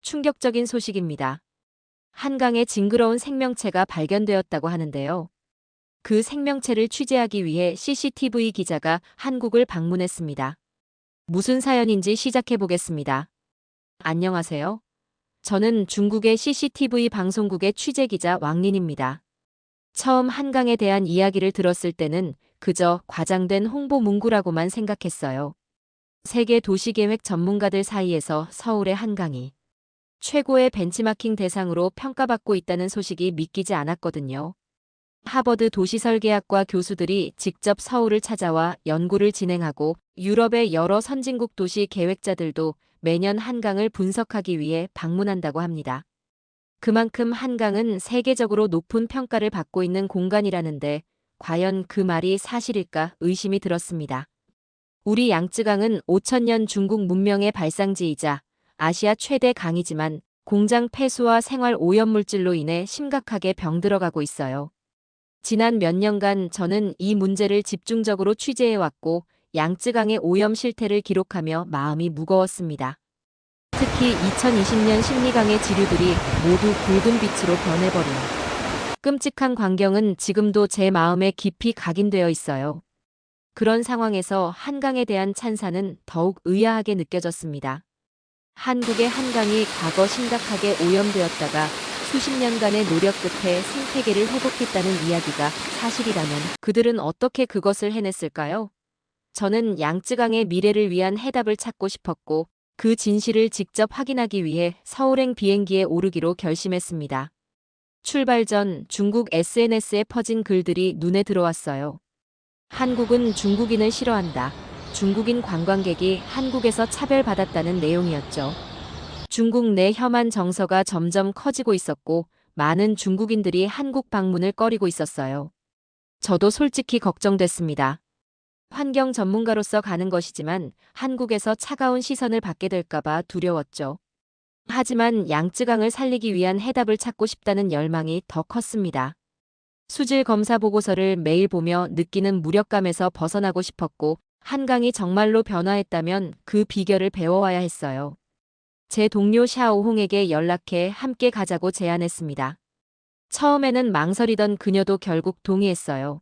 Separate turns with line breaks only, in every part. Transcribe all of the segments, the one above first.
충격적인 소식입니다. 한강에 징그러운 생명체가 발견되었다고 하는데요. 그 생명체를 취재하기 위해 CCTV 기자가 한국을 방문했습니다. 무슨 사연인지 시작해 보겠습니다. 안녕하세요. 저는 중국의 CCTV 방송국의 취재기자 왕린입니다. 처음 한강에 대한 이야기를 들었을 때는 그저 과장된 홍보 문구라고만 생각했어요. 세계 도시계획 전문가들 사이에서 서울의 한강이 최고의 벤치마킹 대상으로 평가받고 있다는 소식이 믿기지 않았거든요. 하버드 도시설계학과 교수들이 직접 서울을 찾아와 연구를 진행하고 유럽의 여러 선진국 도시 계획자들도 매년 한강을 분석하기 위해 방문한다고 합니다. 그만큼 한강은 세계적으로 높은 평가를 받고 있는 공간이라는데 과연 그 말이 사실일까 의심이 들었습니다. 우리 양쯔강은 5천년 중국 문명의 발상지이자 아시아 최대 강이지만 공장 폐수와 생활 오염물질로 인해 심각하게 병들어가고 있어요. 지난 몇 년간 저는 이 문제를 집중적으로 취재해왔고 양쯔강의 오염 실태를 기록하며 마음이 무거웠습니다. 특히 2020년 십리강의 지류들이 모두 붉은 빛으로 변해버린 끔찍한 광경은 지금도 제 마음에 깊이 각인되어 있어요. 그런 상황에서 한강에 대한 찬사는 더욱 의아하게 느껴졌습니다. 한국의 한강이 과거 심각하게 오염되었다가 수십 년간의 노력 끝에 생태계를 회복했다는 이야기가 사실이라면 그들은 어떻게 그것을 해냈을까요? 저는 양쯔강의 미래를 위한 해답을 찾고 싶었고 그 진실을 직접 확인하기 위해 서울행 비행기에 오르기로 결심했습니다. 출발 전 중국 SNS에 퍼진 글들이 눈에 들어왔어요. 한국은 중국인을 싫어한다. 중국인 관광객이 한국에서 차별받았다는 내용이었죠. 중국 내 혐한 정서가 점점 커지고 있었고 많은 중국인들이 한국 방문을 꺼리고 있었어요. 저도 솔직히 걱정됐습니다. 환경 전문가로서 가는 것이지만 한국에서 차가운 시선을 받게 될까봐 두려웠죠. 하지만 양쯔강을 살리기 위한 해답을 찾고 싶다는 열망이 더 컸습니다. 수질 검사 보고서를 매일 보며 느끼는 무력감에서 벗어나고 싶었고 한강이 정말로 변화했다면 그 비결을 배워와야 했어요. 제 동료 샤오홍에게 연락해 함께 가자고 제안했습니다. 처음에는 망설이던 그녀도 결국 동의했어요.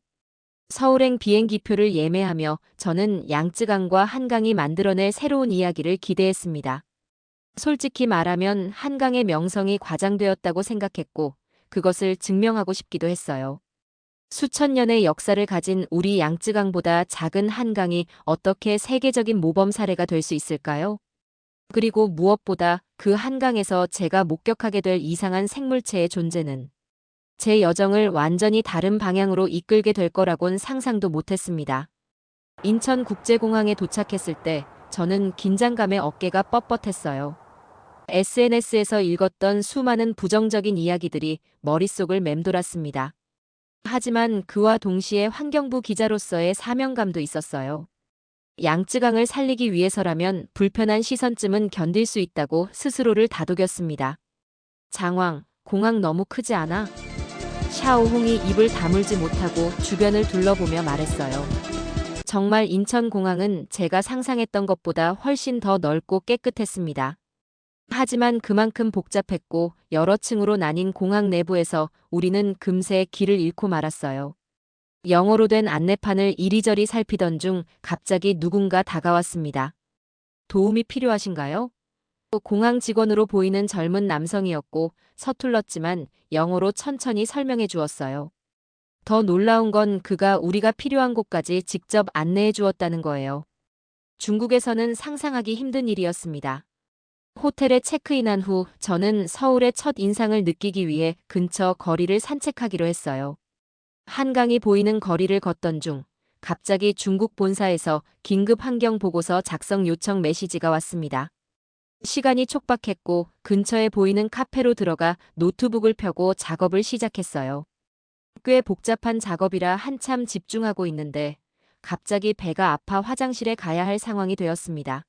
서울행 비행기표를 예매하며 저는 양쯔강과 한강이 만들어낼 새로운 이야기를 기대했습니다. 솔직히 말하면 한강의 명성이 과장되었다고 생각했고 그것을 증명하고 싶기도 했어요. 수천 년의 역사를 가진 우리 양쯔강보다 작은 한강이 어떻게 세계적인 모범 사례가 될 수 있을까요? 그리고 무엇보다 그 한강에서 제가 목격하게 될 이상한 생물체의 존재는 제 여정을 완전히 다른 방향으로 이끌게 될 거라곤 상상도 못했습니다. 인천국제공항에 도착했을 때 저는 긴장감에 어깨가 뻣뻣했어요. SNS에서 읽었던 수많은 부정적인 이야기들이 머릿속을 맴돌았습니다. 하지만 그와 동시에 환경부 기자로서의 사명감도 있었어요. 양쯔강을 살리기 위해서라면 불편한 시선쯤은 견딜 수 있다고 스스로를 다독였습니다. 장황, 공항 너무 크지 않아? 샤오홍이 입을 다물지 못하고 주변을 둘러보며 말했어요. 정말 인천공항은 제가 상상했던 것보다 훨씬 더 넓고 깨끗했습니다. 하지만 그만큼 복잡했고 여러 층으로 나뉜 공항 내부에서 우리는 금세 길을 잃고 말았어요. 영어로 된 안내판을 이리저리 살피던 중 갑자기 누군가 다가왔습니다. 도움이 필요하신가요? 공항 직원으로 보이는 젊은 남성이었고 서툴렀지만 영어로 천천히 설명해 주었어요. 더 놀라운 건 그가 우리가 필요한 곳까지 직접 안내해 주었다는 거예요. 중국에서는 상상하기 힘든 일이었습니다. 호텔에 체크인한 후 저는 서울의 첫 인상을 느끼기 위해 근처 거리를 산책하기로 했어요. 한강이 보이는 거리를 걷던 중 갑자기 중국 본사에서 긴급 환경 보고서 작성 요청 메시지가 왔습니다. 시간이 촉박했고 근처에 보이는 카페로 들어가 노트북을 펴고 작업을 시작했어요. 꽤 복잡한 작업이라 한참 집중하고 있는데 갑자기 배가 아파 화장실에 가야 할 상황이 되었습니다.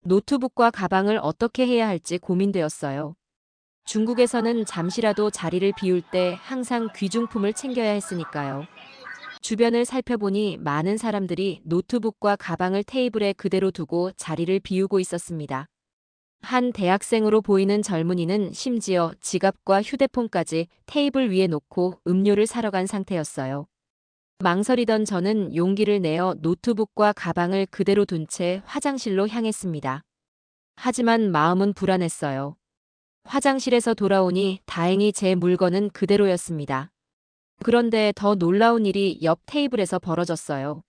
노트북과 가방을 어떻게 해야 할지 고민되었어요. 중국에서는 잠시라도 자리를 비울 때 항상 귀중품을 챙겨야 했으니까요. 주변을 살펴보니 많은 사람들이 노트북과 가방을 테이블에 그대로 두고 자리를 비우고 있었습니다. 한 대학생으로 보이는 젊은이는 심지어 지갑과 휴대폰까지 테이블 위에 놓고 음료를 사러 간 상태였어요. 망설이던 저는 용기를 내어 노트북과 가방을 그대로 둔 채 화장실로 향했습니다. 하지만 마음은 불안했어요. 화장실에서 돌아오니 다행히 제 물건은 그대로였습니다. 그런데 더 놀라운 일이 옆 테이블에서 벌어졌어요.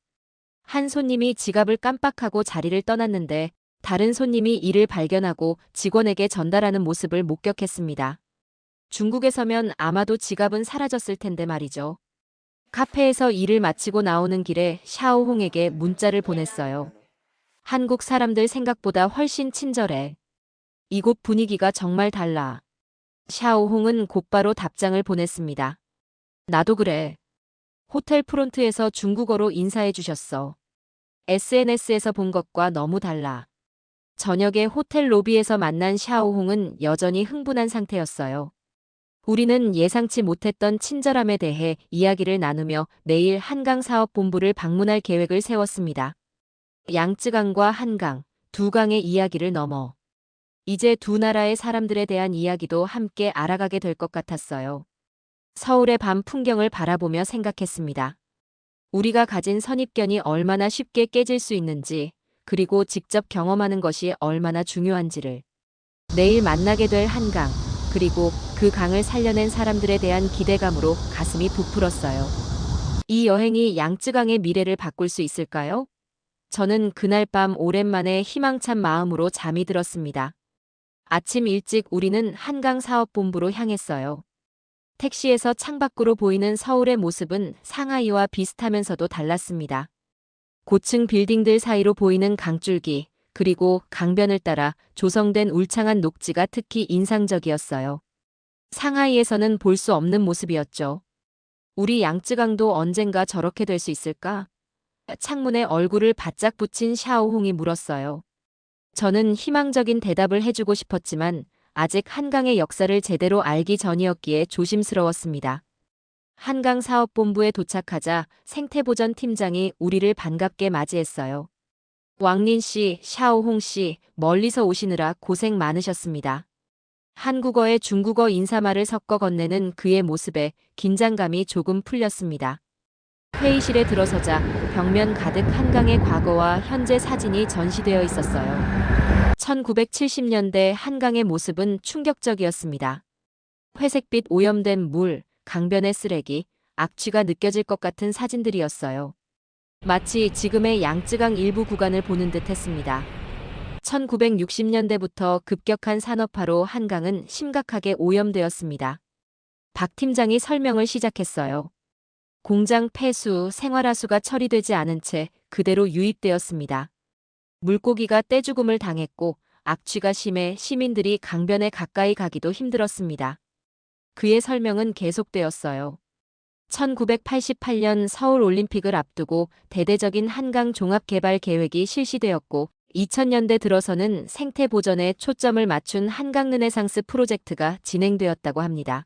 한 손님이 지갑을 깜빡하고 자리를 떠났는데 다른 손님이 이를 발견하고 직원에게 전달하는 모습을 목격했습니다. 중국에서면 아마도 지갑은 사라졌을 텐데 말이죠. 카페에서 일을 마치고 나오는 길에 샤오홍에게 문자를 보냈어요. 한국 사람들 생각보다 훨씬 친절해. 이곳 분위기가 정말 달라. 샤오홍은 곧바로 답장을 보냈습니다. 나도 그래. 호텔 프론트에서 중국어로 인사해 주셨어. SNS에서 본 것과 너무 달라. 저녁에 호텔 로비에서 만난 샤오홍은 여전히 흥분한 상태였어요. 우리는 예상치 못했던 친절함에 대해 이야기를 나누며 내일 한강사업본부를 방문할 계획을 세웠습니다. 양쯔강과 한강, 두 강의 이야기를 넘어 이제 두 나라의 사람들에 대한 이야기도 함께 알아가게 될 것 같았어요. 서울의 밤 풍경을 바라보며 생각했습니다. 우리가 가진 선입견이 얼마나 쉽게 깨질 수 있는지, 그리고 직접 경험하는 것이 얼마나 중요한지를. 내일 만나게 될 한강, 그리고 그 강을 살려낸 사람들에 대한 기대감으로 가슴이 부풀었어요. 이 여행이 양쯔강의 미래를 바꿀 수 있을까요? 저는 그날 밤 오랜만에 희망찬 마음으로 잠이 들었습니다. 아침 일찍 우리는 한강사업본부로 향했어요. 택시에서 창밖으로 보이는 서울의 모습은 상하이와 비슷하면서도 달랐습니다. 고층 빌딩들 사이로 보이는 강줄기, 그리고 강변을 따라 조성된 울창한 녹지가 특히 인상적이었어요. 상하이에서는 볼 수 없는 모습이었죠. 우리 양쯔강도 언젠가 저렇게 될 수 있을까? 창문에 얼굴을 바짝 붙인 샤오홍이 물었어요. 저는 희망적인 대답을 해주고 싶었지만 아직 한강의 역사를 제대로 알기 전이었기에 조심스러웠습니다. 한강사업본부에 도착하자 생태보전 팀장이 우리를 반갑게 맞이했어요. 왕린 씨, 샤오홍 씨, 멀리서 오시느라 고생 많으셨습니다. 한국어에 중국어 인사말을 섞어 건네는 그의 모습에 긴장감이 조금 풀렸습니다. 회의실에 들어서자 벽면 가득 한강의 과거와 현재 사진이 전시되어 있었어요. 1970년대 한강의 모습은 충격적이었습니다. 회색빛 오염된 물, 강변의 쓰레기, 악취가 느껴질 것 같은 사진들이었어요. 마치 지금의 양쯔강 일부 구간을 보는 듯 했습니다. 1960년대부터 급격한 산업화로 한강은 심각하게 오염되었습니다. 박 팀장이 설명을 시작했어요. 공장 폐수, 생활하수가 처리되지 않은 채 그대로 유입되었습니다. 물고기가 떼죽음을 당했고 악취가 심해 시민들이 강변에 가까이 가기도 힘들었습니다. 그의 설명은 계속되었어요. 1988년 서울올림픽을 앞두고 대대적인 한강 종합개발 계획이 실시되었고 2000년대 들어서는 생태 보전에 초점을 맞춘 한강 르네상스 프로젝트가 진행되었다고 합니다.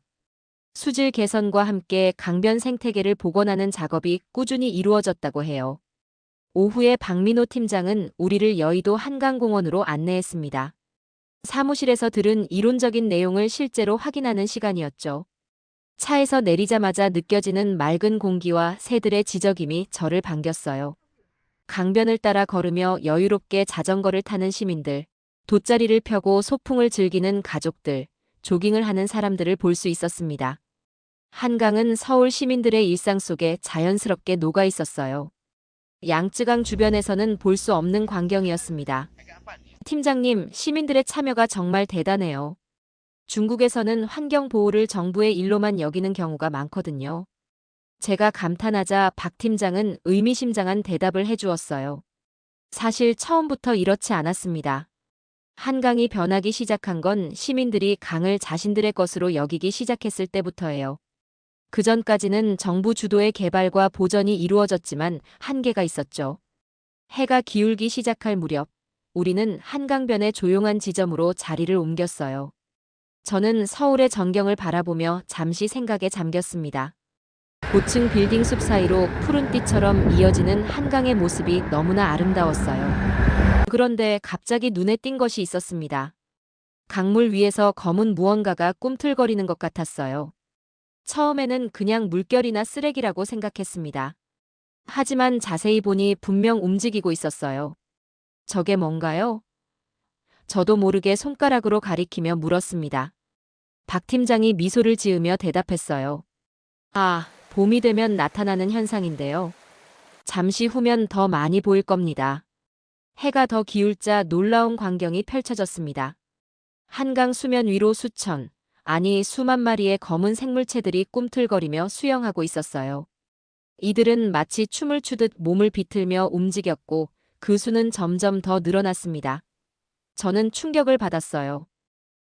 수질 개선과 함께 강변 생태계를 복원하는 작업이 꾸준히 이루어졌다고 해요. 오후에 박민호 팀장은 우리를 여의도 한강공원으로 안내했습니다. 사무실에서 들은 이론적인 내용을 실제로 확인하는 시간이었죠. 차에서 내리자마자 느껴지는 맑은 공기와 새들의 지저귀이 저를 반겼어요. 강변을 따라 걸으며 여유롭게 자전거를 타는 시민들, 돗자리를 펴고 소풍을 즐기는 가족들, 조깅을 하는 사람들을 볼 수 있었습니다. 한강은 서울 시민들의 일상 속에 자연스럽게 녹아 있었어요. 양쯔강 주변에서는 볼 수 없는 광경이었습니다. 팀장님, 시민들의 참여가 정말 대단해요. 중국에서는 환경 보호를 정부의 일로만 여기는 경우가 많거든요. 제가 감탄하자 박 팀장은 의미심장한 대답을 해주었어요. 사실 처음부터 이렇지 않았습니다. 한강이 변하기 시작한 건 시민들이 강을 자신들의 것으로 여기기 시작했을 때부터예요. 그전까지는 정부 주도의 개발과 보전이 이루어졌지만 한계가 있었죠. 해가 기울기 시작할 무렵, 우리는 한강변의 조용한 지점으로 자리를 옮겼어요. 저는 서울의 전경을 바라보며 잠시 생각에 잠겼습니다. 고층 빌딩 숲 사이로 푸른빛처럼 이어지는 한강의 모습이 너무나 아름다웠어요. 그런데 갑자기 눈에 띈 것이 있었습니다. 강물 위에서 검은 무언가가 꿈틀거리는 것 같았어요. 처음에는 그냥 물결이나 쓰레기라고 생각했습니다. 하지만 자세히 보니 분명 움직이고 있었어요. 저게 뭔가요? 저도 모르게 손가락으로 가리키며 물었습니다. 박 팀장이 미소를 지으며 대답했어요. 아, 봄이 되면 나타나는 현상인데요. 잠시 후면 더 많이 보일 겁니다. 해가 더 기울자 놀라운 광경이 펼쳐졌습니다. 한강 수면 위로 수천, 아니 수만 마리의 검은 생물체들이 꿈틀거리며 수영하고 있었어요. 이들은 마치 춤을 추듯 몸을 비틀며 움직였고 그 수는 점점 더 늘어났습니다. 저는 충격을 받았어요.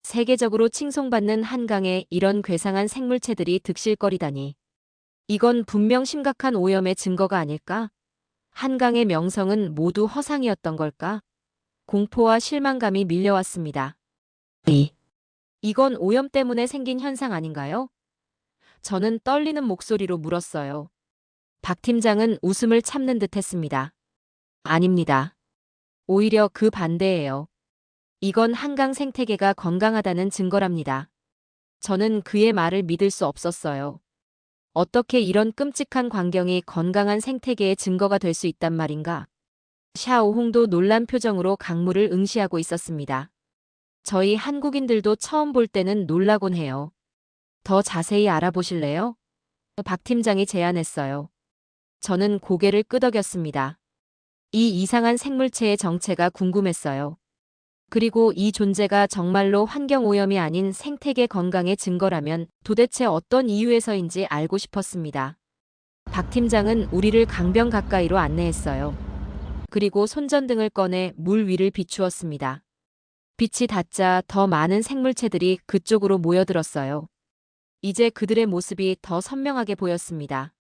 세계적으로 칭송받는 한강에 이런 괴상한 생물체들이 득실거리다니. 이건 분명 심각한 오염의 증거가 아닐까? 한강의 명성은 모두 허상이었던 걸까? 공포와 실망감이 밀려왔습니다. 이건 오염 때문에 생긴 현상 아닌가요? 저는 떨리는 목소리로 물었어요. 박 팀장은 웃음을 참는 듯 했습니다. 아닙니다. 오히려 그 반대예요. 이건 한강 생태계가 건강하다는 증거랍니다. 저는 그의 말을 믿을 수 없었어요. 어떻게 이런 끔찍한 광경이 건강한 생태계의 증거가 될 수 있단 말인가? 샤오홍도 놀란 표정으로 강물을 응시하고 있었습니다. 저희 한국인들도 처음 볼 때는 놀라곤 해요. 더 자세히 알아보실래요? 박 팀장이 제안했어요. 저는 고개를 끄덕였습니다. 이 이상한 생물체의 정체가 궁금했어요. 그리고 이 존재가 정말로 환경오염이 아닌 생태계 건강의 증거라면 도대체 어떤 이유에서인지 알고 싶었습니다. 박 팀장은 우리를 강변 가까이로 안내했어요. 그리고 손전등을 꺼내 물 위를 비추었습니다. 빛이 닿자 더 많은 생물체들이 그쪽으로 모여들었어요. 이제 그들의 모습이 더 선명하게 보였습니다.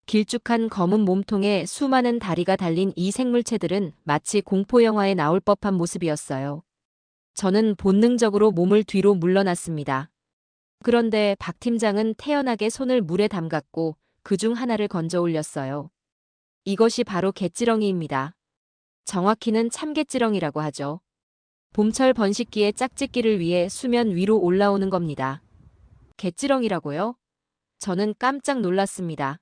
길쭉한 검은 몸통에 수많은 다리가 달린 이 생물체들은 마치 공포영화에 나올 법한 모습이었어요. 저는 본능적으로 몸을 뒤로 물러났습니다. 그런데 박 팀장은 태연하게 손을 물에 담갔고 그중 하나를 건져 올렸어요. 이것이 바로 갯지렁이입니다. 정확히는 참갯지렁이라고 하죠. 봄철 번식기의 짝짓기를 위해 수면 위로 올라오는 겁니다. 갯지렁이라고요? 저는 깜짝 놀랐습니다.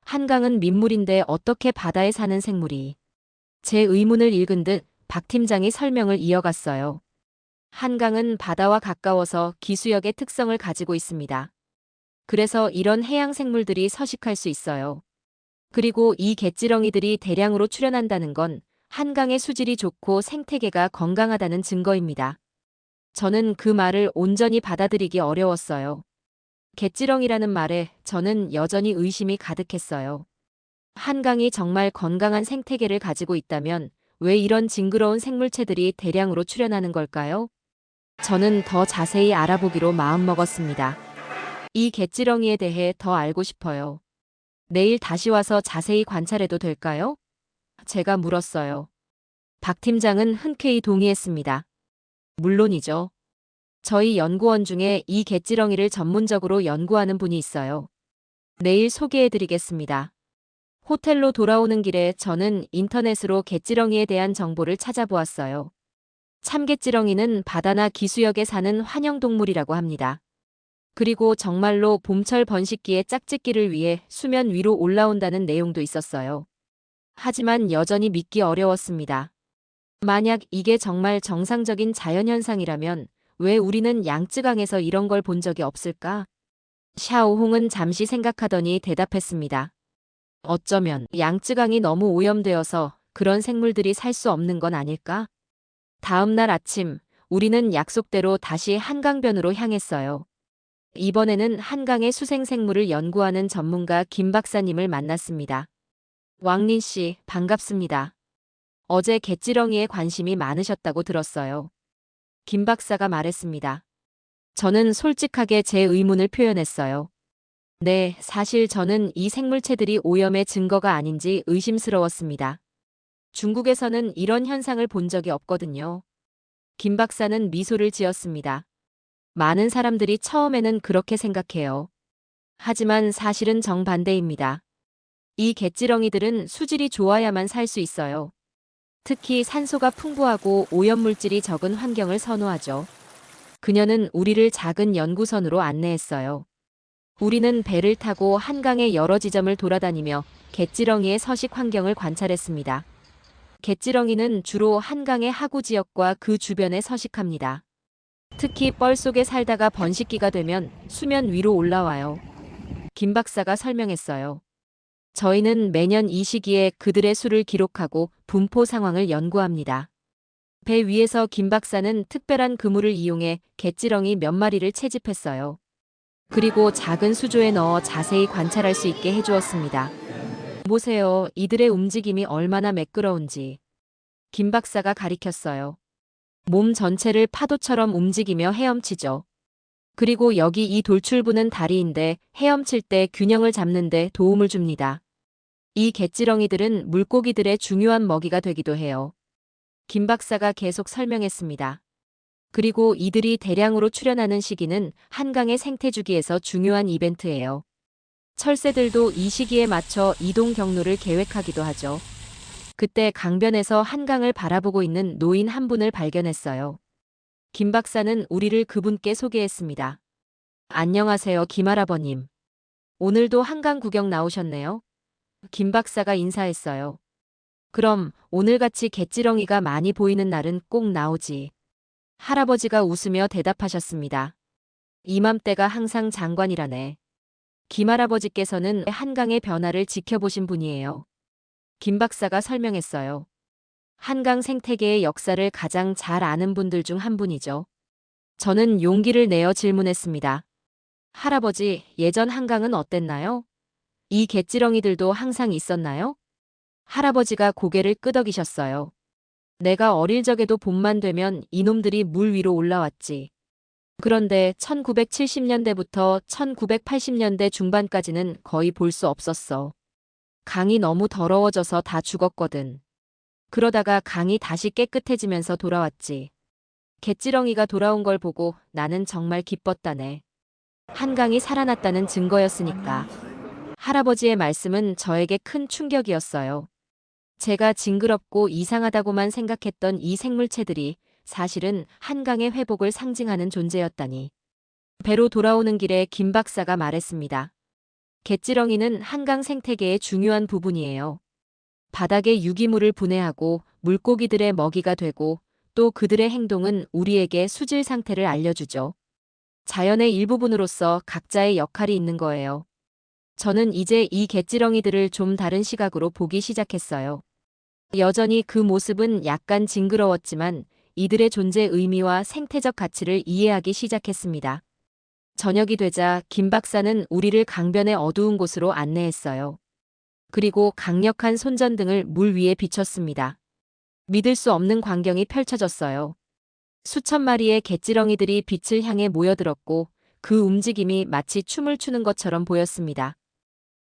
한강은 민물인데 어떻게 바다에 사는 생물이? 제 의문을 읽은 듯 박 팀장이 설명을 이어갔어요. 한강은 바다와 가까워서 기수역의 특성을 가지고 있습니다. 그래서 이런 해양 생물들이 서식할 수 있어요. 그리고 이 갯지렁이들이 대량으로 출현한다는 건 한강의 수질이 좋고 생태계가 건강하다는 증거입니다. 저는 그 말을 온전히 받아들이기 어려웠어요. 갯지렁이라는 말에 저는 여전히 의심이 가득했어요. 한강이 정말 건강한 생태계를 가지고 있다면 왜 이런 징그러운 생물체들이 대량으로 출현하는 걸까요? 저는 더 자세히 알아보기로 마음먹었습니다. 이 갯지렁이에 대해 더 알고 싶어요. 내일 다시 와서 자세히 관찰해도 될까요? 제가 물었어요. 박 팀장은 흔쾌히 동의했습니다. 물론이죠. 저희 연구원 중에 이 갯지렁이를 전문적으로 연구하는 분이 있어요. 내일 소개해드리겠습니다. 호텔로 돌아오는 길에 저는 인터넷으로 갯지렁이에 대한 정보를 찾아보았어요. 참갯지렁이는 바다나 기수역에 사는 환영동물이라고 합니다. 그리고 정말로 봄철 번식기에 짝짓기를 위해 수면 위로 올라온다는 내용도 있었어요. 하지만 여전히 믿기 어려웠습니다. 만약 이게 정말 정상적인 자연현상이라면 왜 우리는 양쯔강에서 이런 걸 본 적이 없을까? 샤오홍은 잠시 생각하더니 대답했습니다. 어쩌면 양쯔강이 너무 오염되어서 그런 생물들이 살 수 없는 건 아닐까? 다음 날 아침, 우리는 약속대로 다시 한강변으로 향했어요. 이번에는 한강의 수생생물을 연구하는 전문가 김 박사님을 만났습니다. 왕린 씨, 반갑습니다. 어제 갯지렁이에 관심이 많으셨다고 들었어요. 김 박사가 말했습니다. 저는 솔직하게 제 의문을 표현했어요. 네, 사실 저는 이 생물체들이 오염의 증거가 아닌지 의심스러웠습니다. 중국에서는 이런 현상을 본 적이 없거든요. 김 박사는 미소를 지었습니다. 많은 사람들이 처음에는 그렇게 생각해요. 하지만 사실은 정반대입니다. 이 갯지렁이들은 수질이 좋아야만 살 수 있어요. 특히 산소가 풍부하고 오염물질이 적은 환경을 선호하죠. 그녀는 우리를 작은 연구선으로 안내했어요. 우리는 배를 타고 한강의 여러 지점을 돌아다니며 갯지렁이의 서식 환경을 관찰했습니다. 갯지렁이는 주로 한강의 하구 지역과 그 주변에 서식합니다. 특히 뻘 속에 살다가 번식기가 되면 수면 위로 올라와요. 김 박사가 설명했어요. 저희는 매년 이 시기에 그들의 수를 기록하고 분포 상황을 연구합니다. 배 위에서 김 박사는 특별한 그물을 이용해 갯지렁이 몇 마리를 채집했어요. 그리고 작은 수조에 넣어 자세히 관찰할 수 있게 해주었습니다. 보세요. 이들의 움직임이 얼마나 매끄러운지. 김 박사가 가리켰어요. 몸 전체를 파도처럼 움직이며 헤엄치죠. 그리고 여기 이 돌출부는 다리인데 헤엄칠 때 균형을 잡는 데 도움을 줍니다. 이 갯지렁이들은 물고기들의 중요한 먹이가 되기도 해요. 김 박사가 계속 설명했습니다. 그리고 이들이 대량으로 출현하는 시기는 한강의 생태주기에서 중요한 이벤트예요. 철새들도 이 시기에 맞춰 이동 경로를 계획하기도 하죠. 그때 강변에서 한강을 바라보고 있는 노인 한 분을 발견했어요. 김 박사는 우리를 그분께 소개했습니다. 안녕하세요, 김할아버님. 오늘도 한강 구경 나오셨네요. 김 박사가 인사했어요. 그럼 오늘같이 갯지렁이가 많이 보이는 날은 꼭 나오지. 할아버지가 웃으며 대답하셨습니다. 이맘때가 항상 장관이라네. 김할아버지께서는 한강의 변화를 지켜보신 분이에요. 김 박사가 설명했어요. 한강 생태계의 역사를 가장 잘 아는 분들 중 한 분이죠. 저는 용기를 내어 질문했습니다. 할아버지, 예전 한강은 어땠나요? 이 갯지렁이들도 항상 있었나요? 할아버지가 고개를 끄덕이셨어요. 내가 어릴 적에도 봄만 되면 이놈들이 물 위로 올라왔지. 그런데 1970년대부터 1980년대 중반까지는 거의 볼 수 없었어. 강이 너무 더러워져서 다 죽었거든. 그러다가 강이 다시 깨끗해지면서 돌아왔지. 갯지렁이가 돌아온 걸 보고 나는 정말 기뻤다네. 한강이 살아났다는 증거였으니까. 할아버지의 말씀은 저에게 큰 충격이었어요. 제가 징그럽고 이상하다고만 생각했던 이 생물체들이 사실은 한강의 회복을 상징하는 존재였다니. 배로 돌아오는 길에 김 박사가 말했습니다. 갯지렁이는 한강 생태계의 중요한 부분이에요. 바닥에 유기물을 분해하고 물고기들의 먹이가 되고 또 그들의 행동은 우리에게 수질 상태를 알려주죠. 자연의 일부분으로서 각자의 역할이 있는 거예요. 저는 이제 이 갯지렁이들을 좀 다른 시각으로 보기 시작했어요. 여전히 그 모습은 약간 징그러웠지만 이들의 존재 의미와 생태적 가치를 이해하기 시작했습니다. 저녁이 되자 김 박사는 우리를 강변의 어두운 곳으로 안내했어요. 그리고 강력한 손전등을 물 위에 비췄습니다. 믿을 수 없는 광경이 펼쳐졌어요. 수천 마리의 갯지렁이들이 빛을 향해 모여들었고 그 움직임이 마치 춤을 추는 것처럼 보였습니다.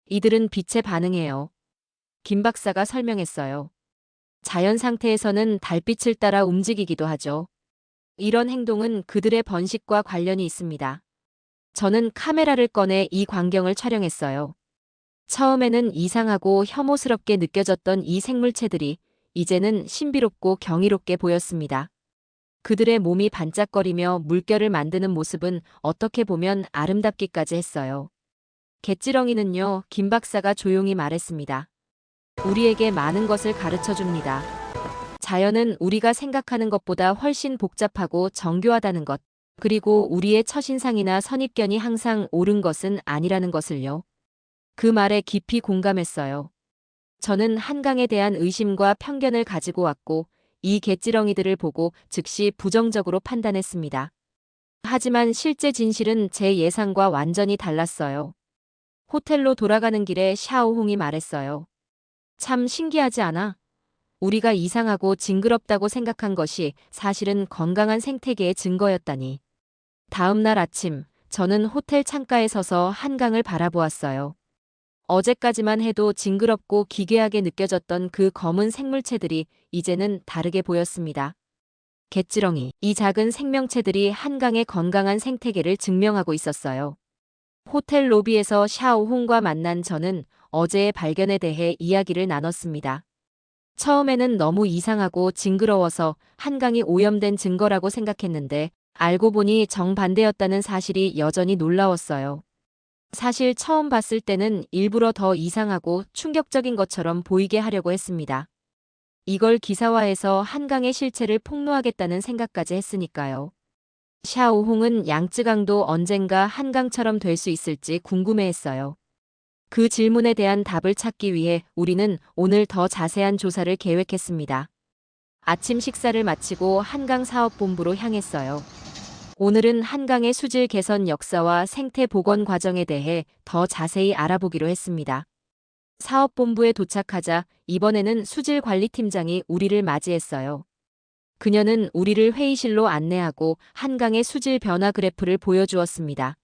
이들은 빛에 반응해요. 김 박사가 설명했어요. 자연 상태에서는 달빛을 따라 움직이기도 하죠. 이런 행동은 그들의 번식과 관련이 있습니다. 저는 카메라를 꺼내 이 광경을 촬영했어요. 처음에는 이상하고 혐오스럽게 느껴졌던 이 생물체들이 이제는 신비롭고 경이롭게 보였습니다. 그들의 몸이 반짝거리며 물결을 만드는 모습은 어떻게 보면 아름답기까지 했어요. 갯지렁이는요, 김 박사가 조용히 말했습니다. 우리에게 많은 것을 가르쳐 줍니다. 자연은 우리가 생각하는 것보다 훨씬 복잡하고 정교하다는 것, 그리고 우리의 첫인상이나 선입견이 항상 옳은 것은 아니라는 것을요. 그 말에 깊이 공감했어요. 저는 한강에 대한 의심과 편견을 가지고 왔고 이 갯지렁이들을 보고 즉시 부정적으로 판단했습니다. 하지만 실제 진실은 제 예상과 완전히 달랐어요. 호텔로 돌아가는 길에 샤오홍이 말했어요. 참 신기하지 않아? 우리가 이상하고 징그럽다고 생각한 것이 사실은 건강한 생태계의 증거였다니. 다음 날 아침, 저는 호텔 창가에 서서 한강을 바라보았어요. 어제까지만 해도 징그럽고 기괴하게 느껴졌던 그 검은 생물체들이 이제는 다르게 보였습니다. 갯지렁이, 이 작은 생명체들이 한강의 건강한 생태계를 증명하고 있었어요. 호텔 로비에서 샤오홍과 만난 저는 어제의 발견에 대해 이야기를 나눴습니다. 처음에는 너무 이상하고 징그러워서 한강이 오염된 증거라고 생각했는데 알고 보니 정반대였다는 사실이 여전히 놀라웠어요. 사실 처음 봤을 때는 일부러 더 이상하고 충격적인 것처럼 보이게 하려고 했습니다. 이걸 기사화해서 한강의 실체를 폭로하겠다는 생각까지 했으니까요. 샤오홍은 양쯔강도 언젠가 한강처럼 될 수 있을지 궁금해했어요. 그 질문에 대한 답을 찾기 위해 우리는 오늘 더 자세한 조사를 계획했습니다. 아침 식사를 마치고 한강사업본부로 향했어요. 오늘은 한강의 수질 개선 역사와 생태 복원 과정에 대해 더 자세히 알아보기로 했습니다. 사업본부에 도착하자 이번에는 수질관리팀장이 우리를 맞이했어요. 그녀는 우리를 회의실로 안내하고 한강의 수질 변화 그래프를 보여주었습니다.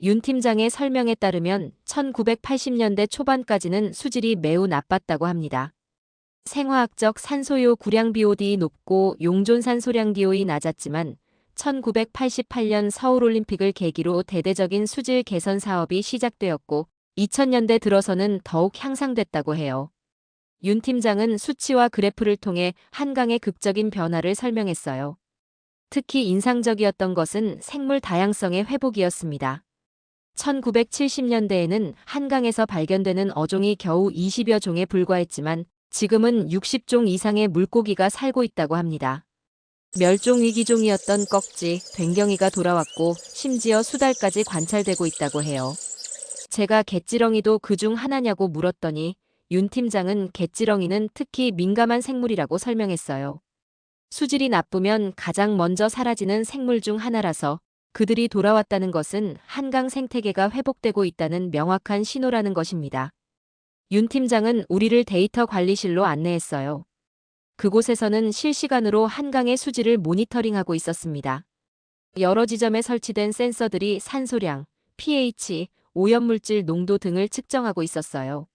윤 팀장의 설명에 따르면 1980년대 초반까지는 수질이 매우 나빴다고 합니다. 생화학적 산소요 구량 BOD 높고 용존산 소량 DOE 낮았지만 1988년 서울올림픽을 계기로 대대적인 수질 개선 사업이 시작되었고 2000년대 들어서는 더욱 향상됐다고 해요. 윤 팀장은 수치와 그래프를 통해 한강의 극적인 변화를 설명했어요. 특히 인상적이었던 것은 생물 다양성의 회복이었습니다. 1970년대에는 한강에서 발견되는 어종이 겨우 20여 종에 불과했지만 지금은 60종 이상의 물고기가 살고 있다고 합니다. 멸종위기종이었던 꺽지, 괭경이가 돌아왔고 심지어 수달까지 관찰되고 있다고 해요. 제가 갯지렁이도 그중 하나냐고 물었더니 윤 팀장은 갯지렁이는 특히 민감한 생물이라고 설명했어요. 수질이 나쁘면 가장 먼저 사라지는 생물 중 하나라서 그들이 돌아왔다는 것은 한강 생태계가 회복되고 있다는 명확한 신호라는 것입니다. 윤 팀장은 우리를 데이터 관리실로 안내했어요. 그곳에서는 실시간으로 한강의 수질을 모니터링하고 있었습니다. 여러 지점에 설치된 센서들이 산소량, pH, 오염물질 농도 등을 측정하고 있었어요.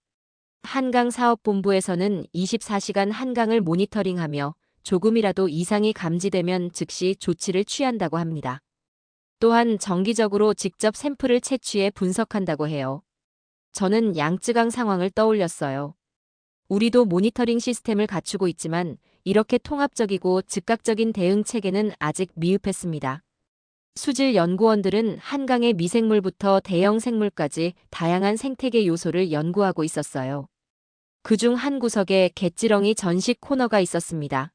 한강사업본부에서는 24시간 한강을 모니터링하며 조금이라도 이상이 감지되면 즉시 조치를 취한다고 합니다. 또한 정기적으로 직접 샘플을 채취해 분석한다고 해요. 저는 양쯔강 상황을 떠올렸어요. 우리도 모니터링 시스템을 갖추고 있지만 이렇게 통합적이고 즉각적인 대응 체계는 아직 미흡했습니다. 수질 연구원들은 한강의 미생물부터 대형 생물까지 다양한 생태계 요소를 연구하고 있었어요. 그중 한 구석에 갯지렁이 전시 코너가 있었습니다.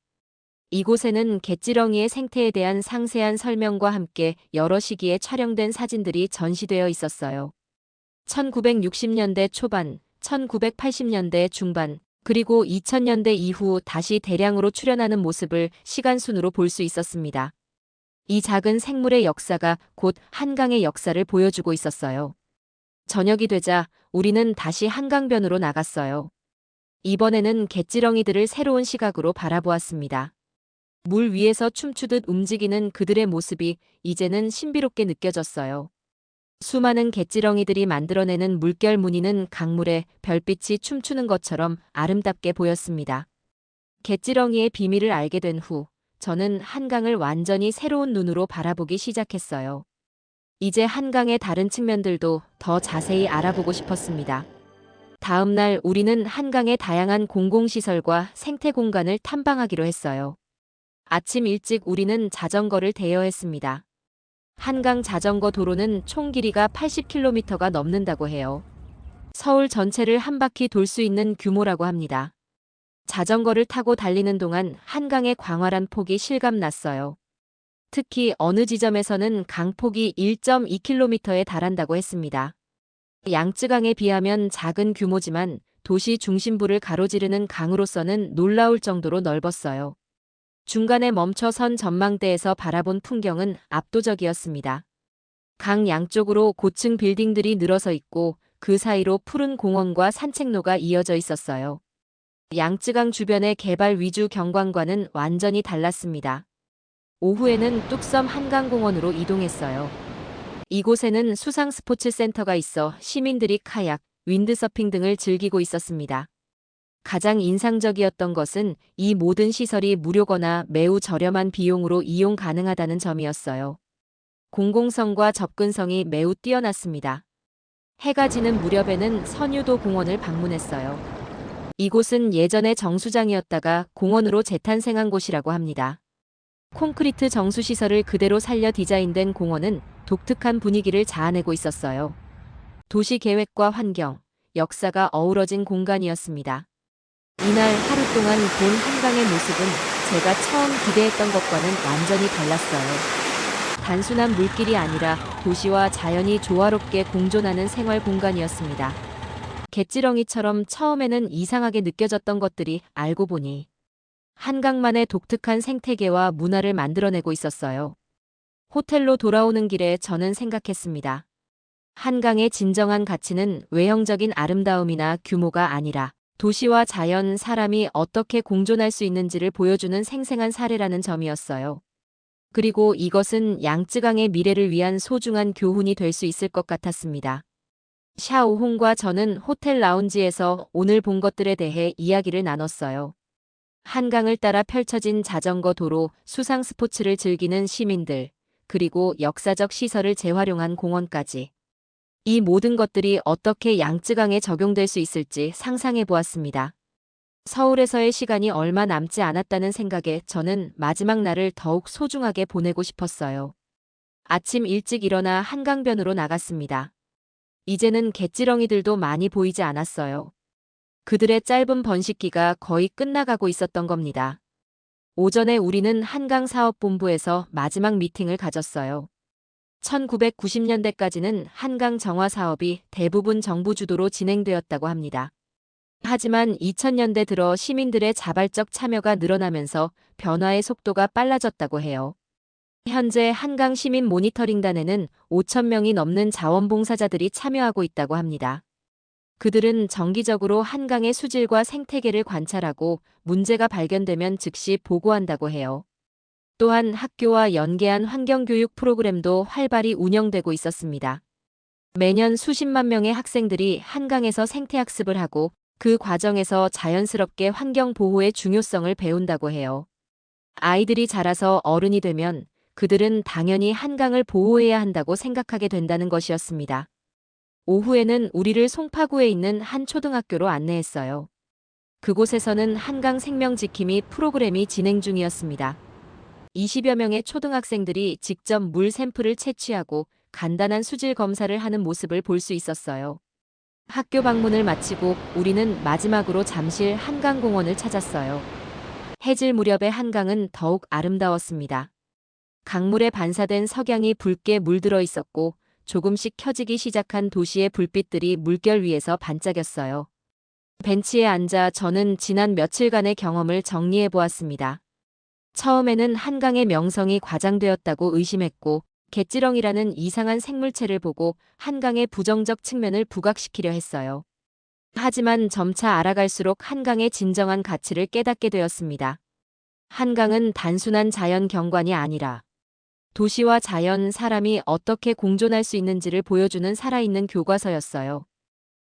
이곳에는 갯지렁이의 생태에 대한 상세한 설명과 함께 여러 시기에 촬영된 사진들이 전시되어 있었어요. 1960년대 초반, 1980년대 중반, 그리고 2000년대 이후 다시 대량으로 출현하는 모습을 시간순으로 볼 수 있었습니다. 이 작은 생물의 역사가 곧 한강의 역사를 보여주고 있었어요. 저녁이 되자 우리는 다시 한강변으로 나갔어요. 이번에는 갯지렁이들을 새로운 시각으로 바라보았습니다. 물 위에서 춤추듯 움직이는 그들의 모습이 이제는 신비롭게 느껴졌어요. 수많은 갯지렁이들이 만들어내는 물결 무늬는 강물에 별빛이 춤추는 것처럼 아름답게 보였습니다. 갯지렁이의 비밀을 알게 된 후 저는 한강을 완전히 새로운 눈으로 바라보기 시작했어요. 이제 한강의 다른 측면들도 더 자세히 알아보고 싶었습니다. 다음 날 우리는 한강의 다양한 공공시설과 생태 공간을 탐방하기로 했어요. 아침 일찍 우리는 자전거를 대여했습니다. 한강 자전거 도로는 총 길이가 80km가 넘는다고 해요. 서울 전체를 한 바퀴 돌 수 있는 규모라고 합니다. 자전거를 타고 달리는 동안 한강의 광활한 폭이 실감났어요. 특히 어느 지점에서는 강폭이 1.2km에 달한다고 했습니다. 양쯔강에 비하면 작은 규모지만 도시 중심부를 가로지르는 강으로서는 놀라울 정도로 넓었어요. 중간에 멈춰선 전망대에서 바라본 풍경은 압도적이었습니다. 강 양쪽으로 고층 빌딩들이 늘어서 있고 그 사이로 푸른 공원과 산책로가 이어져 있었어요. 양쯔강 주변의 개발 위주 경관과는 완전히 달랐습니다. 오후에는 뚝섬 한강공원으로 이동했어요. 이곳에는 수상 스포츠 센터가 있어 시민들이 카약, 윈드서핑 등을 즐기고 있었습니다. 가장 인상적이었던 것은 이 모든 시설이 무료거나 매우 저렴한 비용으로 이용 가능하다는 점이었어요. 공공성과 접근성이 매우 뛰어났습니다. 해가 지는 무렵에는 선유도 공원을 방문했어요. 이곳은 예전에 정수장이었다가 공원으로 재탄생한 곳이라고 합니다. 콘크리트 정수시설을 그대로 살려 디자인된 공원은 독특한 분위기를 자아내고 있었어요. 도시 계획과 환경, 역사가 어우러진 공간이었습니다. 이날 하루 동안 본 한강의 모습은 제가 처음 기대했던 것과는 완전히 달랐어요. 단순한 물길이 아니라 도시와 자연이 조화롭게 공존하는 생활 공간이었습니다. 갯지렁이처럼 처음에는 이상하게 느껴졌던 것들이 알고 보니 한강만의 독특한 생태계와 문화를 만들어내고 있었어요. 호텔로 돌아오는 길에 저는 생각했습니다. 한강의 진정한 가치는 외형적인 아름다움이나 규모가 아니라 도시와 자연, 사람이 어떻게 공존할 수 있는지를 보여주는 생생한 사례라는 점이었어요. 그리고 이것은 양쯔강의 미래를 위한 소중한 교훈이 될 수 있을 것 같았습니다. 샤오홍과 저는 호텔 라운지에서 오늘 본 것들에 대해 이야기를 나눴어요. 한강을 따라 펼쳐진 자전거 도로, 수상 스포츠를 즐기는 시민들, 그리고 역사적 시설을 재활용한 공원까지. 이 모든 것들이 어떻게 양쯔강에 적용될 수 있을지 상상해 보았습니다. 서울에서의 시간이 얼마 남지 않았다는 생각에 저는 마지막 날을 더욱 소중하게 보내고 싶었어요. 아침 일찍 일어나 한강변으로 나갔습니다. 이제는 갯지렁이들도 많이 보이지 않았어요. 그들의 짧은 번식기가 거의 끝나가고 있었던 겁니다. 오전에 우리는 한강사업본부에서 마지막 미팅을 가졌어요. 1990년대까지는 한강 정화 사업이 대부분 정부 주도로 진행되었다고 합니다. 하지만 2000년대 들어 시민들의 자발적 참여가 늘어나면서 변화의 속도가 빨라졌다고 해요. 현재 한강 시민 모니터링단에는 5,000명이 넘는 자원봉사자들이 참여하고 있다고 합니다. 그들은 정기적으로 한강의 수질과 생태계를 관찰하고 문제가 발견되면 즉시 보고한다고 해요. 또한 학교와 연계한 환경교육 프로그램도 활발히 운영되고 있었습니다. 매년 수십만 명의 학생들이 한강에서 생태학습을 하고 그 과정에서 자연스럽게 환경 보호의 중요성을 배운다고 해요. 아이들이 자라서 어른이 되면 그들은 당연히 한강을 보호해야 한다고 생각하게 된다는 것이었습니다. 오후에는 우리를 송파구에 있는 한 초등학교로 안내했어요. 그곳에서는 한강 생명 지킴이 프로그램이 진행 중이었습니다. 20여 명의 초등학생들이 직접 물 샘플을 채취하고 간단한 수질 검사를 하는 모습을 볼 수 있었어요. 학교 방문을 마치고 우리는 마지막으로 잠실 한강공원을 찾았어요. 해질 무렵의 한강은 더욱 아름다웠습니다. 강물에 반사된 석양이 붉게 물들어 있었고 조금씩 켜지기 시작한 도시의 불빛들이 물결 위에서 반짝였어요. 벤치에 앉아 저는 지난 며칠간의 경험을 정리해 보았습니다. 처음에는 한강의 명성이 과장되었다고 의심했고 갯지렁이라는 이상한 생물체를 보고 한강의 부정적 측면을 부각시키려 했어요. 하지만 점차 알아갈수록 한강의 진정한 가치를 깨닫게 되었습니다. 한강은 단순한 자연 경관이 아니라 도시와 자연, 사람이 어떻게 공존할 수 있는지를 보여주는 살아있는 교과서였어요.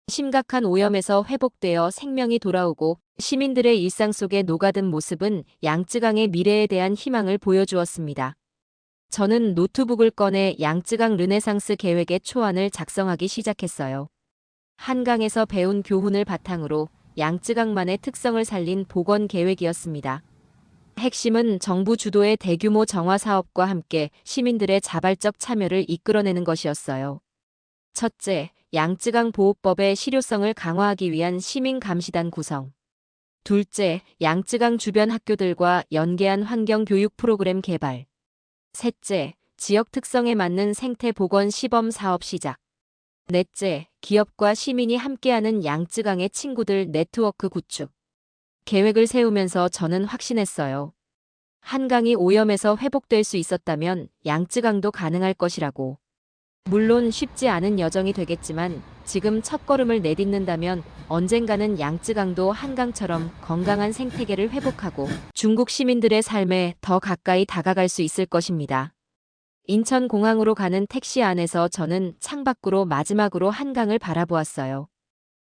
심각한 오염에서 회복되어 생명이 돌아오고 시민들의 일상 속에 녹아든 모습은 양쯔강의 미래에 대한 희망을 보여주었습니다. 저는 노트북을 꺼내 양쯔강 르네상스 계획의 초안을 작성하기 시작했어요. 한강에서 배운 교훈을 바탕으로 양쯔강만의 특성을 살린 복원 계획이었습니다. 핵심은 정부 주도의 대규모 정화 사업과 함께 시민들의 자발적 참여를 이끌어내는 것이었어요. 첫째, 양쯔강 보호법의 실효성을 강화하기 위한 시민감시단 구성. 둘째, 양쯔강 주변 학교들과 연계한 환경교육 프로그램 개발. 셋째, 지역 특성에 맞는 생태 복원 시범 사업 시작. 넷째, 기업과 시민이 함께하는 양쯔강의 친구들 네트워크 구축. 계획을 세우면서 저는 확신했어요. 한강이 오염에서 회복될 수 있었다면 양쯔강도 가능할 것이라고. 물론 쉽지 않은 여정이 되겠지만 지금 첫걸음을 내딛는다면 언젠가는 양쯔강도 한강처럼 건강한 생태계를 회복하고 중국 시민들의 삶에 더 가까이 다가갈 수 있을 것입니다. 인천공항으로 가는 택시 안에서 저는 창밖으로 마지막으로 한강을 바라보았어요.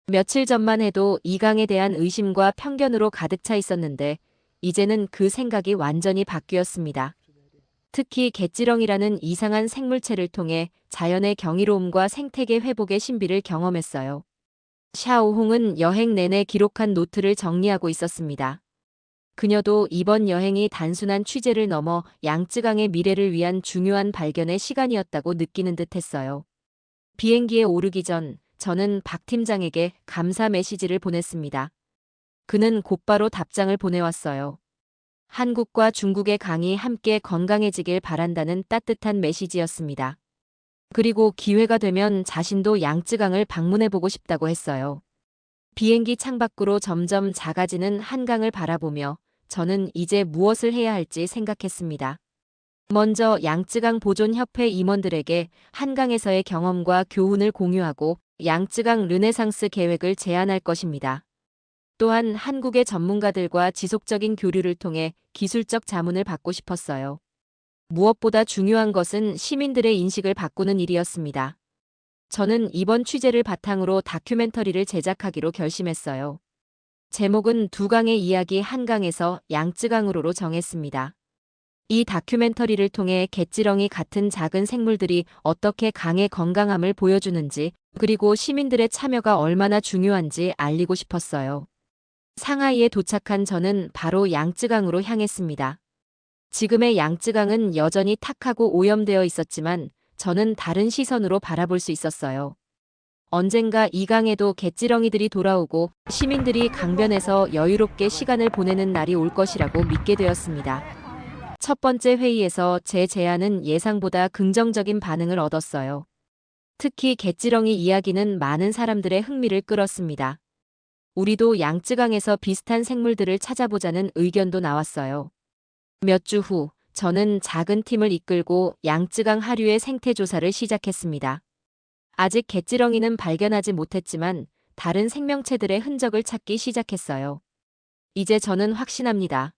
며칠 전만 해도 이 강에 대한 의심과 편견으로 가득 차 있었는데 이제는 그 생각이 완전히 바뀌었습니다. 특히 갯지렁이라는 이상한 생물체를 통해 자연의 경이로움과 생태계 회복의 신비를 경험했어요. 샤오홍은 여행 내내 기록한 노트를 정리하고 있었습니다. 그녀도 이번 여행이 단순한 취재를 넘어 양쯔강의 미래를 위한 중요한 발견의 시간이었다고 느끼는 듯 했어요. 비행기에 오르기 전 저는 박 팀장에게 감사 메시지를 보냈습니다. 그는 곧바로 답장을 보내왔어요. 한국과 중국의 강이 함께 건강해지길 바란다는 따뜻한 메시지였습니다. 그리고 기회가 되면 자신도 양쯔강을 방문해보고 싶다고 했어요. 비행기 창밖으로 점점 작아지는 한강을 바라보며 저는 이제 무엇을 해야 할지 생각했습니다. 먼저 양쯔강 보존협회 임원들에게 한강에서의 경험과 교훈을 공유하고 양쯔강 르네상스 계획을 제안할 것입니다. 또한 한국의 전문가들과 지속적인 교류를 통해 기술적 자문을 받고 싶었어요. 무엇보다 중요한 것은 시민들의 인식을 바꾸는 일이었습니다. 저는 이번 취재를 바탕으로 다큐멘터리를 제작하기로 결심했어요. 제목은 두 강의 이야기 한강에서 양쯔강으로로 정했습니다. 이 다큐멘터리를 통해 갯지렁이 같은 작은 생물들이 어떻게 강의 건강함을 보여주는지, 그리고 시민들의 참여가 얼마나 중요한지 알리고 싶었어요. 상하이에 도착한 저는 바로 양쯔강으로 향했습니다. 지금의 양쯔강은 여전히 탁하고 오염되어 있었지만 저는 다른 시선으로 바라볼 수 있었어요. 언젠가 이 강에도 갯지렁이들이 돌아오고 시민들이 강변에서 여유롭게 시간을 보내는 날이 올 것이라고 믿게 되었습니다. 첫 번째 회의에서 제 제안은 예상보다 긍정적인 반응을 얻었어요. 특히 갯지렁이 이야기는 많은 사람들의 흥미를 끌었습니다. 우리도 양쯔강에서 비슷한 생물들을 찾아보자는 의견도 나왔어요. 몇 주 후, 저는 작은 팀을 이끌고 양쯔강 하류의 생태 조사를 시작했습니다. 아직 갯지렁이는 발견하지 못했지만 다른 생명체들의 흔적을 찾기 시작했어요. 이제 저는 확신합니다.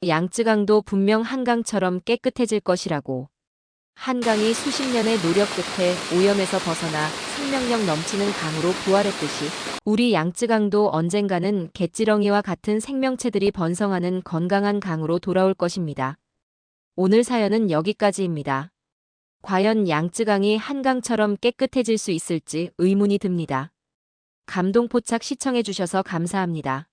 양쯔강도 분명 한강처럼 깨끗해질 것이라고. 한강이 수십 년의 노력 끝에 오염에서 벗어나 생명력 넘치는 강으로 부활했듯이 우리 양쯔강도 언젠가는 갯지렁이와 같은 생명체들이 번성하는 건강한 강으로 돌아올 것입니다. 오늘 사연은 여기까지입니다. 과연 양쯔강이 한강처럼 깨끗해질 수 있을지 의문이 듭니다. 감동포착 시청해주셔서 감사합니다.